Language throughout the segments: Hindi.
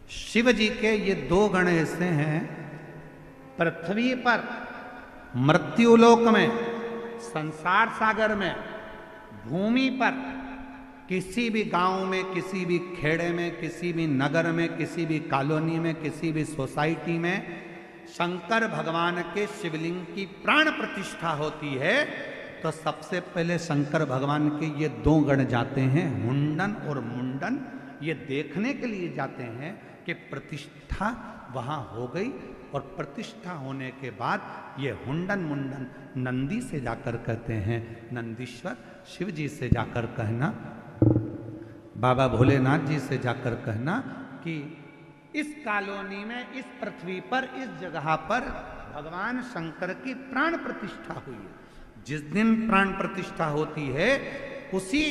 शिव जी के ये दो गण ऐसे हैं, पृथ्वी पर मृत्युलोक में, संसार सागर में, भूमि पर, किसी भी गांव में, किसी भी खेड़े में, किसी भी नगर में, किसी भी कॉलोनी में, किसी भी सोसाइटी में शंकर भगवान के शिवलिंग की प्राण प्रतिष्ठा होती है तो सबसे पहले शंकर भगवान के ये दो गण जाते हैं, हुंडन और मुंडन। ये देखने के लिए जाते हैं कि प्रतिष्ठा वहां हो गई, और प्रतिष्ठा होने के बाद ये हुंडन मुंडन नंदी से जाकर कहते हैं, नंदीश्वर शिव जी से जाकर कहना, बाबा भोलेनाथ जी से जाकर कहना कि इस कॉलोनी में, इस पृथ्वी पर, इस जगह पर भगवान शंकर की प्राण प्रतिष्ठा हुई है। जिस दिन प्राण प्रतिष्ठा होती है उसी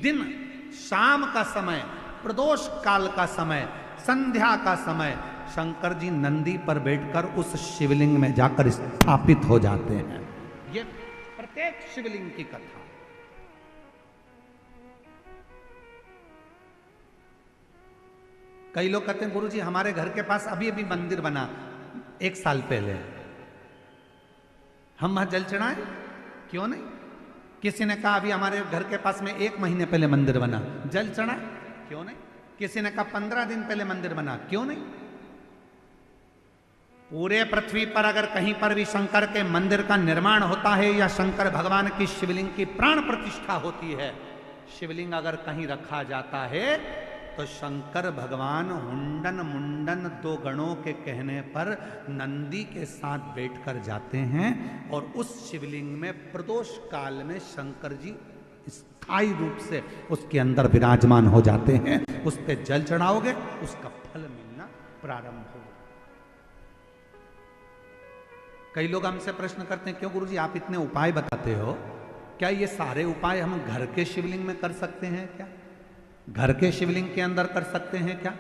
दिन शाम का समय, प्रदोष काल का समय, संध्या का समय शंकर जी नंदी पर बैठकर उस शिवलिंग में जाकर स्थापित हो जाते हैं। ये प्रत्येक शिवलिंग की कथा। कई लोग कहते हैं गुरुजी हमारे घर के पास अभी अभी मंदिर बना 1 साल पहले, हम वहां जल चढ़ाएं? क्यों नहीं? किसी ने कहा अभी हमारे घर के पास में 1 महीने पहले मंदिर बना, जल चढ़ाएं? क्यों नहीं? किसी ने कहा 15 दिन पहले मंदिर बना, क्यों नहीं? पूरे पृथ्वी पर अगर कहीं पर भी शंकर के मंदिर का निर्माण होता है या शंकर भगवान की शिवलिंग की प्राण प्रतिष्ठा होती है, शिवलिंग अगर कहीं रखा जाता है तो शंकर भगवान हुंडन मुंडन 2 गणों के कहने पर नंदी के साथ बैठकर जाते हैं और उस शिवलिंग में प्रदोष काल में शंकर जी स्थायी रूप से उसके अंदर विराजमान हो जाते हैं। उस पे जल चढ़ाओगे उसका फल मिलना प्रारंभ होगा। कई लोग हमसे प्रश्न करते हैं क्यों गुरुजी आप इतने उपाय बताते हो, क्या ये सारे उपाय हम घर के शिवलिंग में कर सकते हैं क्या? घर के शिवलिंग के अंदर कर सकते हैं क्या?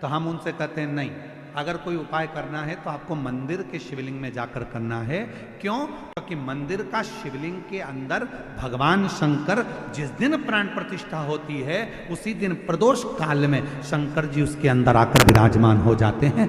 तो हम उनसे कहते हैं नहीं, अगर कोई उपाय करना है तो आपको मंदिर के शिवलिंग में जाकर करना है। क्यों? क्योंकि मंदिर का शिवलिंग के अंदर भगवान शंकर जिस दिन प्राण प्रतिष्ठा होती है उसी दिन प्रदोष काल में शंकर जी उसके अंदर आकर विराजमान हो जाते हैं।